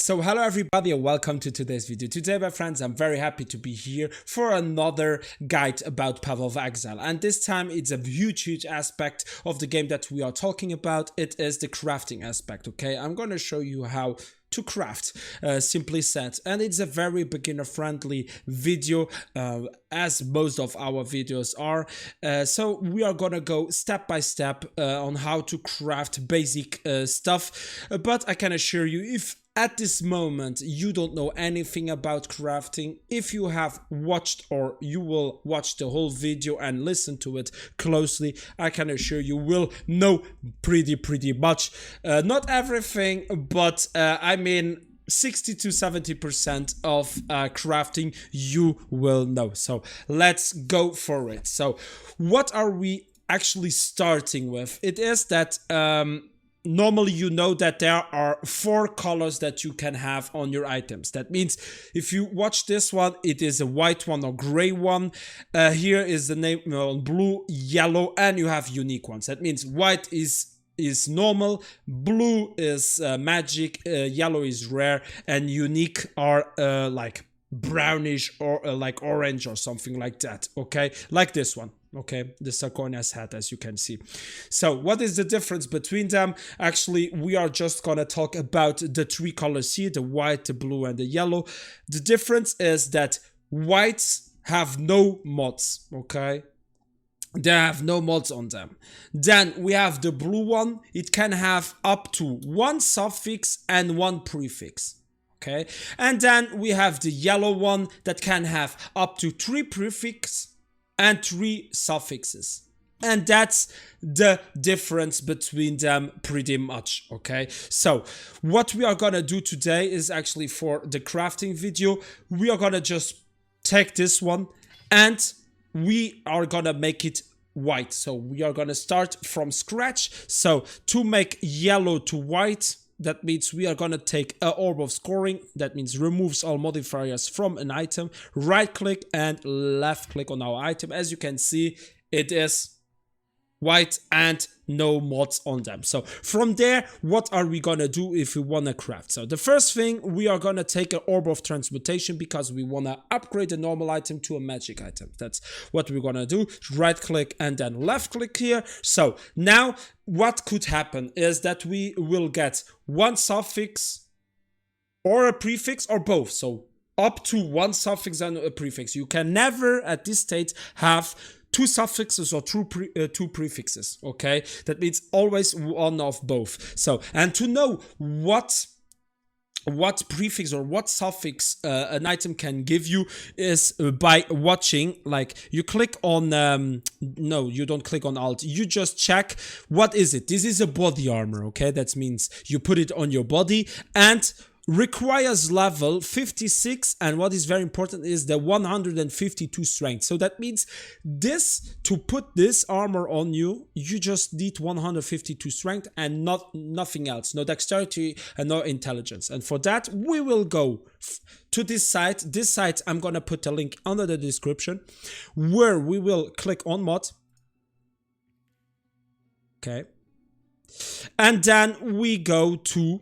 So hello everybody and welcome to today's video. Today, my friends, I'm very happy to be here for another guide about Path of Exile, and this time it's a huge aspect of the game that we are talking about. It is the crafting aspect. Okay, I'm gonna show you how to craft, simply said, and it's a very beginner friendly video, as most of our videos are. So we are gonna go step by step on how to craft basic stuff, but I can assure you, if at this moment you don't know anything about crafting, if you have watched or you will watch the whole video and listen to it closely, I can assure you will know pretty much. Not everything, but I mean 60 to 70% of crafting you will know. So let's go for it. So what are we actually starting with? It is that normally you know that there are 4 colors that you can have on your items. That means if you watch this one, it is a white one or gray one. Here is the name blue, yellow, and you have unique ones. That means white is normal, blue is magic, yellow is rare, and unique are like brownish or like orange or something like that. Okay, like this one. Okay, the Sarconia's hat, as you can see. So what is the difference between them? Actually, we are just gonna talk about the 3 colors here, the white, the blue, and the yellow. The difference is that whites have no mods. Okay, they have no mods on them. Then we have the blue one. It can have up to 1 suffix and 1 prefix. Okay, and then we have the yellow one that can have up to 3 prefixes and 3 suffixes, and that's the difference between them pretty much. Okay, so what we are gonna do today is actually, for the crafting video, we are gonna just take this one and we are gonna make it white. So we are gonna start from scratch. So to make yellow to white, that means we are gonna take an orb of scoring. That means removes all modifiers from an item. Right click and left click on our item. As you can see, it is white and no mods on them. So from there, what are we gonna do if we wanna craft? So the first thing, we are gonna take an orb of transmutation because we wanna upgrade a normal item to a magic item. That's what we're gonna do. Right click and then left click here. So now what could happen is that we will get 1 suffix or a prefix or both. So up to 1 suffix and a prefix. You can never at this stage have 2 suffixes or 2 prefixes. Okay, that means always one of both. So, and to know what prefix or what suffix an item can give you is by watching. Like, you click on no, you don't click on alt, you just check what is it. This is a body armor. Okay, that means you put it on your body and requires level 56, and what is very important is the 152 strength. So that means this, to put this armor on you, you just need 152 strength and nothing else, no dexterity and no intelligence. And for that we will go to this site. This site, I'm gonna put a link under the description, where we will click on mod. Okay, and then we go to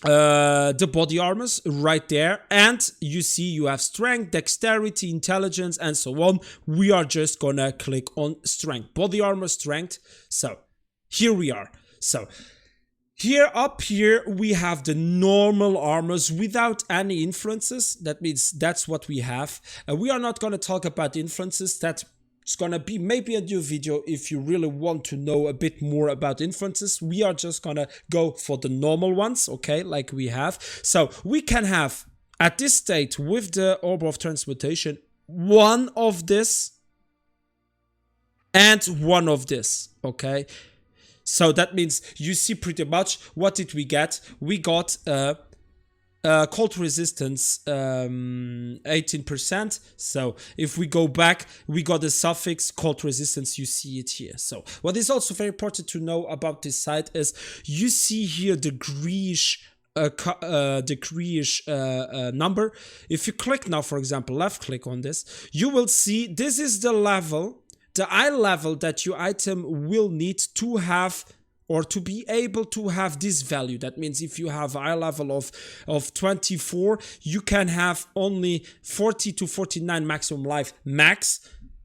the body armors right there, and you see you have strength, dexterity, intelligence, and so on. We are just gonna click on strength, body armor strength. So here we are. So here, up here, we have the normal armors without any influences. That means that's what we have. We are not gonna talk about influences. That it's gonna be maybe a new video if you really want to know a bit more about influences. We are just gonna go for the normal ones, okay, like we have. So we can have, at this state, with the orb of transmutation, 1 of this and 1 of this. Okay, so that means you see pretty much what did we get. We got cold resistance 18%. So if we go back, we got the suffix cold resistance. You see it here. So what is also very important to know about this site is you see here the greyish number. If you click now, for example, left click on this, you will see this is the level, the eye level that your item will need to have or to be able to have this value. That means if you have a high level of 24, you can have only 40 to 49 maximum life max.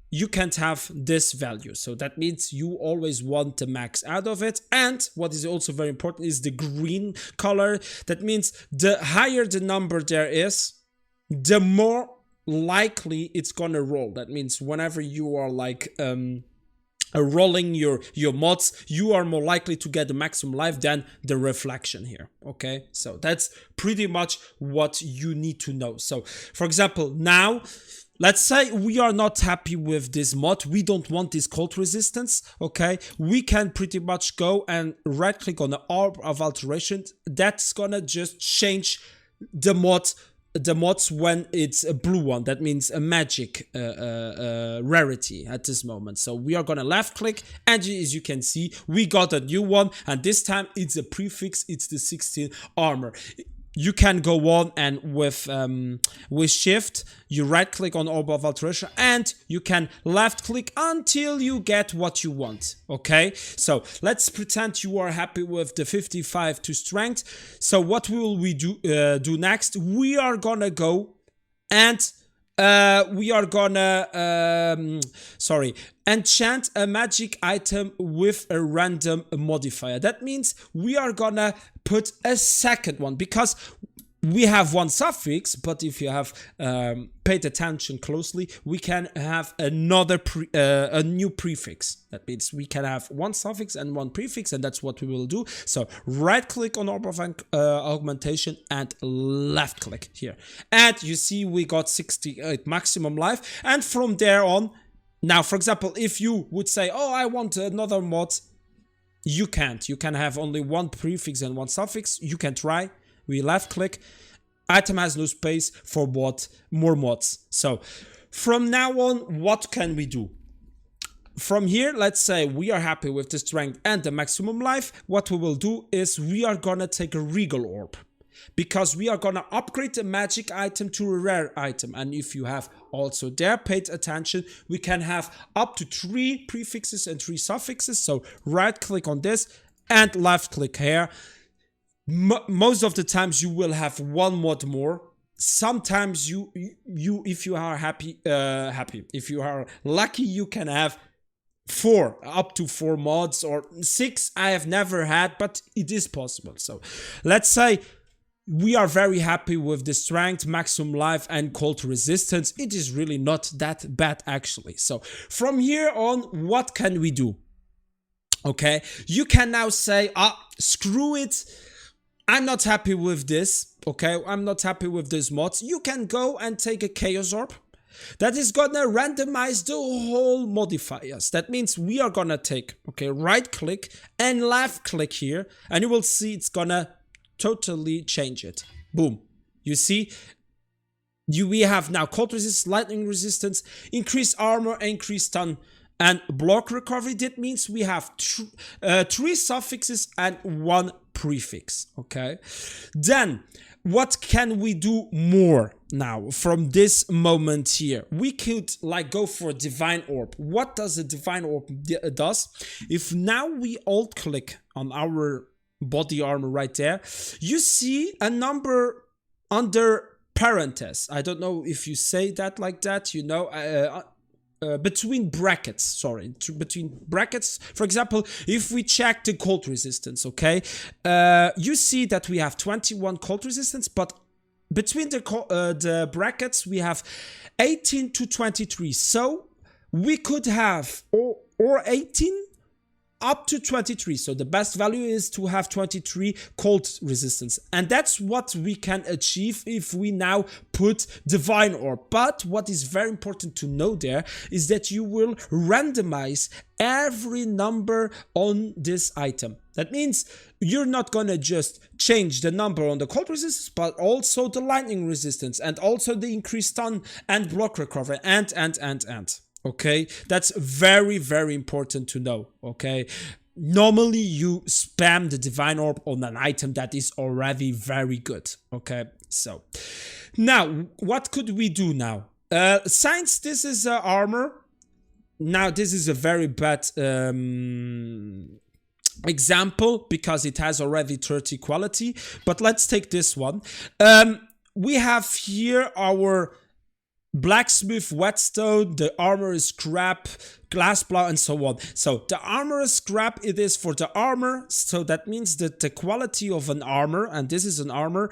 You can't have this value. So that means you always want the max out of it. And what is also very important is the green color. That means the higher the number there is, the more likely it's gonna roll. That means whenever you are like rolling your mods, you are more likely to get the maximum life than the reflection here. Okay, so that's pretty much what you need to know. So for example, now let's say we are not happy with this mod, we don't want this cold resistance. Okay, we can pretty much go and right click on the orb of alteration. That's gonna just change the mods when it's a blue one. That means a magic rarity at this moment. So we are gonna left click, and as you can see, we got a new one, and this time it's a prefix, it's the 16 armor. You can go on and with shift, you right click on orb of alteration, and you can left click until you get what you want. Okay, so let's pretend you are happy with the 55 to strength. So what will we do next? We are gonna go and we are gonna enchant a magic item with a random modifier. That means we are gonna put a second one, because we have one suffix, but if you have paid attention closely, we can have another a new prefix. That means we can have one suffix and one prefix, and that's what we will do. So right click on orb of augmentation and left click here, and you see we got 68 maximum life. And from there on, now for example, if you would say, oh, I want another mod, you can't. You can have only one prefix and one suffix. You can try. We left click. Item has no space for what? More mods. So from now on, what can we do? From here, let's say we are happy with the strength and the maximum life. What we will do is we are gonna take a regal orb, because we are gonna upgrade the magic item to a rare item. And if you have also there paid attention, we can have up to 3 prefixes and 3 suffixes. So right click on this and left click here. Most of the times you will have one mod more. Sometimes you if you are happy, if you are lucky, you can have 4, up to 4 mods, or 6 I have never had, but it is possible. So let's say we are very happy with the strength, maximum life, and cold resistance. It is really not that bad actually. So from here on, what can we do? Okay, you can now say, screw it, I'm not happy with this. Okay, I'm not happy with this mods. You can go and take a chaos orb that is gonna randomize the whole modifiers. That means we are gonna take, okay, right click and left click here, and you will see it's gonna totally change it. Boom. You see, we have now cold resistance, lightning resistance, increased armor, increased stun, and block recovery. That means we have 3 suffixes and 1 prefix. Okay, then what can we do more now from this moment here? We could like go for a divine orb. What does a divine orb does? If now we alt click on our body armor right there, you see a number under parentheses. I don't know if you say that like that, you know, between brackets, between brackets. For example, if we check the cold resistance, okay, you see that we have 21 cold resistance, but between the brackets we have 18 to 23. So we could have or 18 up to 23. So the best value is to have 23 cold resistance, and that's what we can achieve if we now put divine orb. But what is very important to know there is that you will randomize every number on this item. That means you're not gonna just change the number on the cold resistance, but also the lightning resistance, and also the increased stun and block recovery, and. Okay, that's very, very important to know. Okay, normally you spam the divine orb on an item that is already very good. Okay, so now what could we do now? Since this is armor, now this is a very bad example because it has already 30 quality, but let's take this one. We have here our blacksmith whetstone, the armor is scrap, glass plow, and so on. So the armor is scrap, it is for the armor, so that means that the quality of an armor, and this is an armor,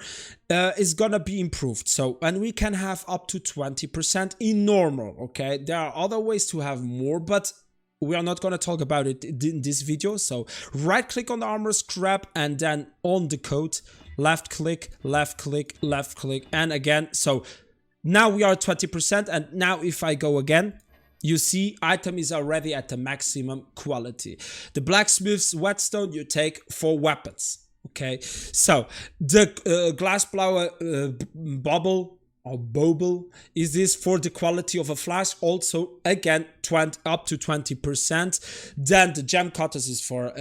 is gonna be improved. So, and we can have up to 20% in normal, okay? There are other ways to have more, but we are not going to talk about it in this video. So right click on the armor scrap and then on the code, left click, left click, left click, and again. So now we are at 20%, and now if I go again, you see item is already at the maximum quality. The blacksmith's whetstone you take for weapons, okay? So the glass plow bubble or bobble is this for the quality of a flash, also again up to 20%. Then the gem cutters is for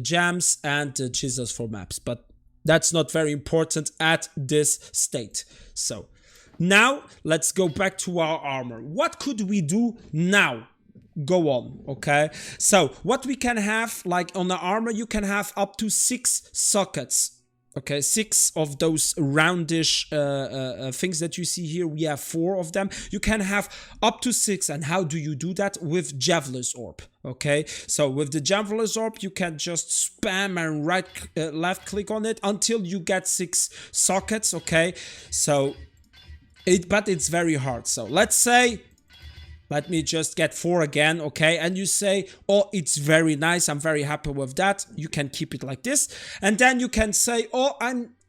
gems, and the chisels for maps, but that's not very important at this state. So now let's go back to our armor. What could we do now? Go on, okay? So what we can have, like on the armor, you can have up to 6 sockets. Okay, 6 of those roundish things that you see here. We have 4 of them. You can have up to 6. And how do you do that? With Javelin's Orb. Okay, so with the Javelin's Orb, you can just spam and left click on it until you get 6 sockets. Okay, so but it's very hard. So let's say, let me just get 4 again, okay? And you say, oh, it's very nice, I'm very happy with that. You can keep it like this. And then you can say, oh,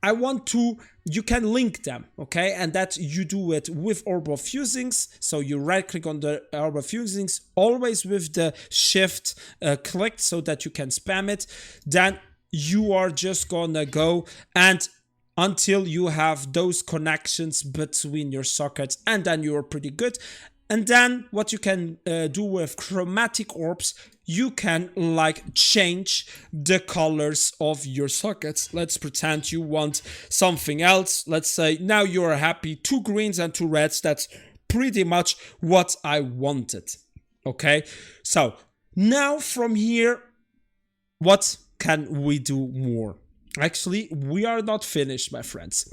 I want to, you can link them, okay? And that you do it with Orb of Fusings. So you right click on the Orb of Fusings, always with the shift clicked so that you can spam it. Then you are just gonna go and until you have those connections between your sockets, and then you are pretty good. And then what you can do with chromatic orbs, you can like change the colors of your sockets. Let's pretend you want something else. Let's say now you're happy, 2 greens and 2 reds. That's pretty much what I wanted. Okay, so now from here, what can we do more? Actually, we are not finished, my friends.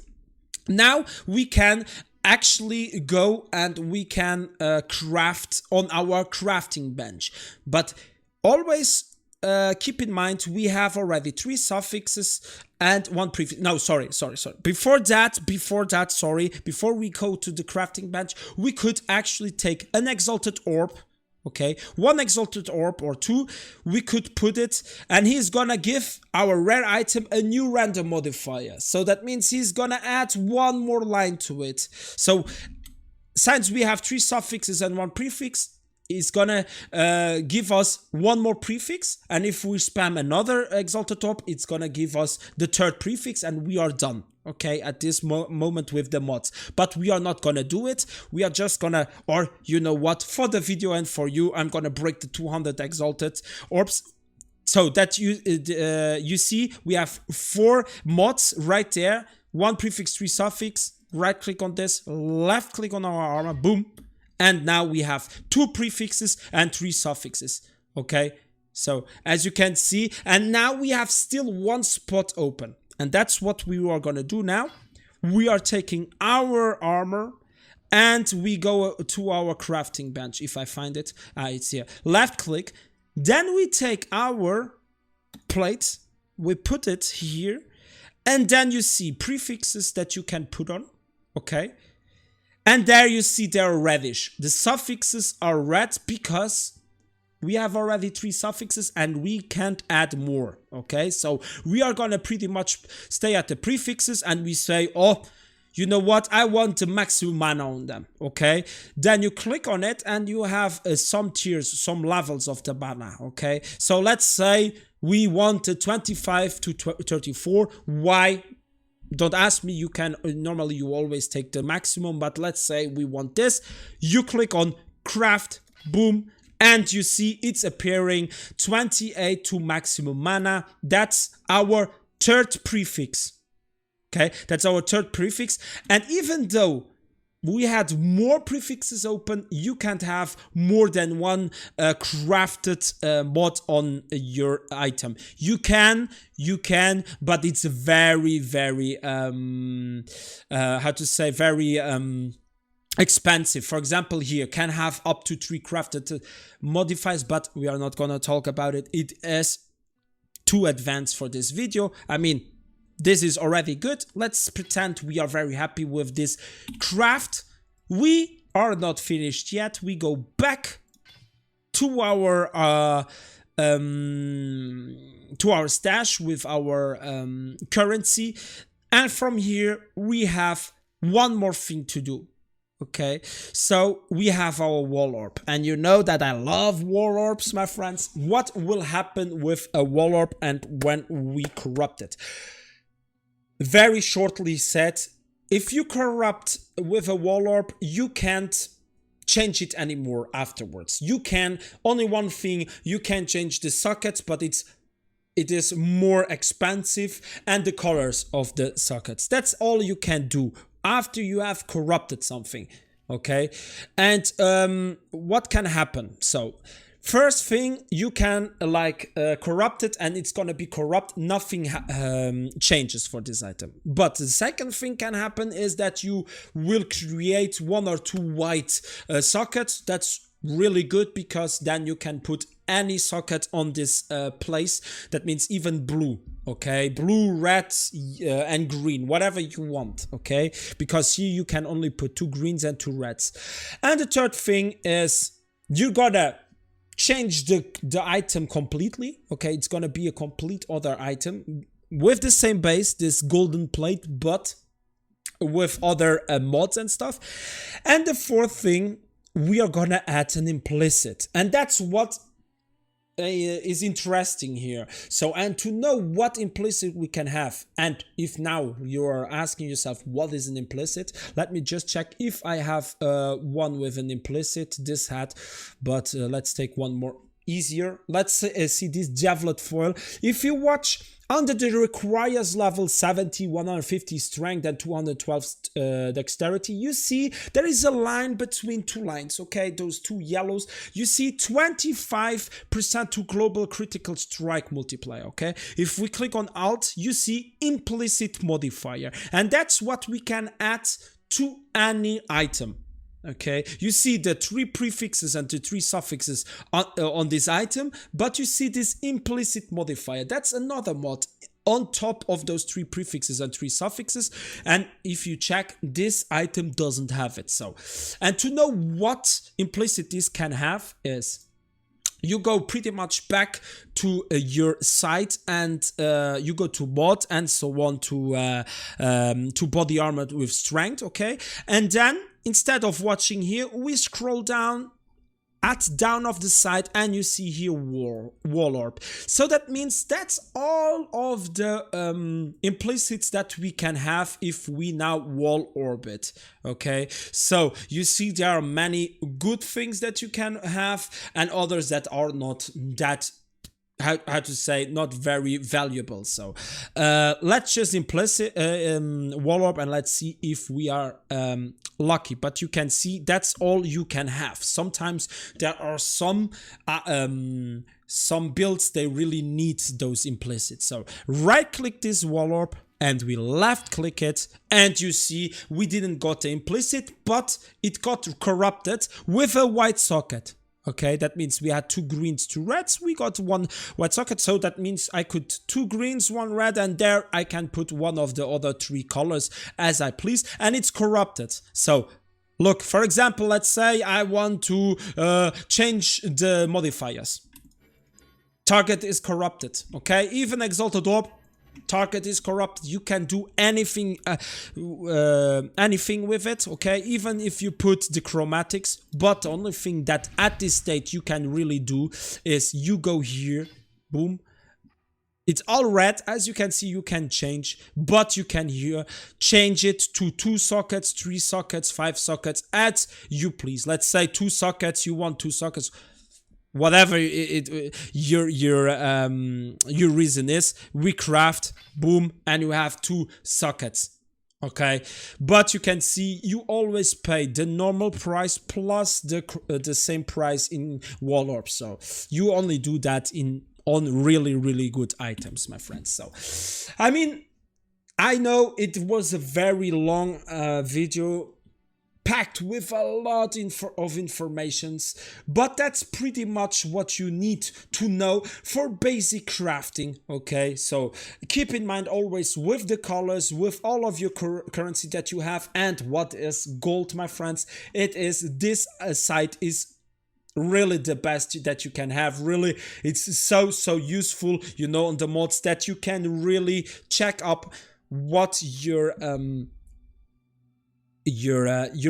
Now we can actually go and we can craft on our crafting bench, but always keep in mind we have already 3 suffixes and 1 prefix. No, sorry. Before we go to the crafting bench, we could actually take an exalted orb. Okay, 1 exalted orb or 2, we could put it, and he's gonna give our rare item a new random modifier. So that means he's gonna add 1 more line to it. So since we have 3 suffixes and 1 prefix, he's gonna give us 1 more prefix, and if we spam another exalted orb, it's gonna give us the 3rd prefix, and we are done. Okay, at this moment with the mods, but we are not gonna do it. We are just gonna, or you know what, for the video and for you, I'm gonna break the 200 exalted orbs so that you see we have 4 mods right there, 1 prefix, 3 suffix. Right click on this, left click on our armor, boom, and now we have 2 prefixes and 3 suffixes. Okay, so as you can see, and now we have still 1 spot open. And that's what we are going to do now. We are taking our armor and we go to our crafting bench. If I find it, it's here. Left click. Then we take our plate. We put it here. And then you see prefixes that you can put on. Okay. And there you see they're reddish. The suffixes are red because we have already 3 suffixes and we can't add more. Okay, so we are gonna pretty much stay at the prefixes and we say, oh, you know what, I want the maximum mana on them. Okay, then you click on it and you have some tiers, some levels of the mana. Okay, so let's say we want 25 to 34. Why? Don't ask me. You can normally you always take the maximum, but let's say we want this. You click on craft, boom. And you see it's appearing 28 to maximum mana. That's our 3rd prefix. Okay, that's our 3rd prefix. And even though we had more prefixes open, you can't have more than one crafted mod on your item. You can, but it's very, very, how to say, very expensive. For example, here can have up to 3 crafted modifiers, but we are not gonna talk about it. It is too advanced for this video. I mean, this is already good. Let's pretend we are very happy with this craft. We are not finished yet. We go back to our stash with our currency, and from here we have one more thing to do. Okay, so we have our wall orb, and you know that I love wall orbs, my friends. What will happen with a wall orb and when we corrupt it? Very shortly said, if you corrupt with a wall orb, you can't change it anymore afterwards. You can, only one thing, you can change the sockets, but it is more expensive, and the colors of the sockets. That's all you can do after you have corrupted something, okay? And what can happen? So first thing, you can corrupt it and it's gonna be corrupt. Nothing changes for this item. But the second thing can happen is that you will create 1 or 2 white sockets. That's really good, because then you can put any socket on this place. That means even blue, okay? Blue, red, and green, whatever you want, okay? Because here you can only put 2 greens and 2 reds. And the third thing is you gotta change the item completely, okay? It's gonna be a complete other item with the same base, this golden plate, but with other mods and stuff. And the fourth thing, we are gonna add an implicit, and that's what is interesting here. So, and to know what implicit we can have, and if now you are asking yourself what is an implicit, let me just check if I have one with an implicit, this hat, but let's take one more easier. Let's see this javelin foil. If you watch, under the requires level 70, 150 strength and 212 dexterity, you see there is a line between 2 lines, okay? Those 2 yellows. You see 25% to global critical strike multiplier, okay? If we click on Alt, you see implicit modifier, and that's what we can add to any item. Okay, you see the 3 prefixes and the 3 suffixes on this item, but you see this implicit modifier. That's another mod on top of those 3 prefixes and 3 suffixes. And if you check, this item doesn't have it. So, and to know what implicit this can have is, you go pretty much back to your site, and you go to mod and so on to body armor with strength, okay? And then instead of watching here, we scroll down of the site, and you see here wall orb. So that means that's all of the implicits that we can have if we now wall orbit, okay? So you see there are many good things that you can have, and others that are not that, how to say, not very valuable. So let's just implicit wall orb, and let's see if we are lucky. But you can see that's all you can have. Sometimes there are some builds they really need those implicits. So right click this wall orb and we left click it, and you see we didn't got the implicit, but it got corrupted with a white socket. Okay, that means we had 2 greens, 2 reds. We got 1 white socket, so that means I could 2 greens, 1 red, and there I can put one of the other 3 colors as I please, and it's corrupted. So look, for example, let's say I want to change the modifiers. Target is corrupted, okay? Even Exalted Orb, target is corrupted. You can do anything with it, okay? Even if you put the chromatics. But the only thing that at this stage you can really do is you go here, boom, it's all red. As you can see, you can change, but you can here change it to 2 sockets, 3 sockets, 5 sockets, as you please. Let's say 2 sockets, you want 2 sockets, whatever your reason is. We craft, boom, and you have 2 sockets. Okay, but you can see you always pay the normal price plus the same price in wall orbs, so you only do that on really good items, my friends. So I mean, I know it was a very long video packed with a lot of informations, but that's pretty much what you need to know for basic crafting. Okay, so keep in mind always with the colors, with all of your currency that you have, and what is gold, my friends, it is this site is really the best that you can have. Really, it's so useful, you know, on the mods, that you can really check up what your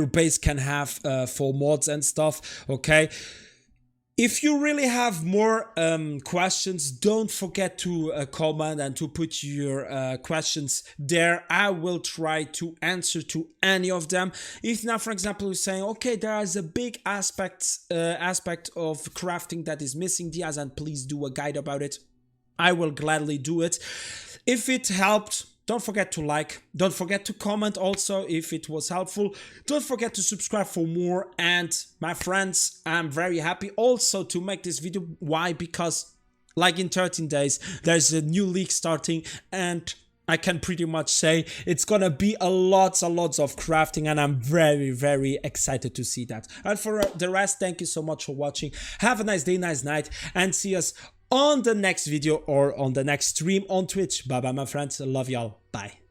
base can have for mods and stuff. Okay, if you really have more questions, don't forget to comment and to put your questions there. I will try to answer to any of them. If now, for example, you're saying, okay, there is a big aspect of crafting that is missing, Diaz, and please do a guide about it, I will gladly do it. If it helped, don't forget to like, don't forget to comment also if it was helpful. Don't forget to subscribe for more. And my friends, I'm very happy also to make this video. Why? Because like in 13 days, there's a new league starting, and I can pretty much say it's gonna be a lots of crafting, and I'm very excited to see that. And for the rest, thank you so much for watching. Have a nice day, nice night, and see us on the next video or on the next stream on Twitch. Bye bye, my friends. I love y'all. Bye.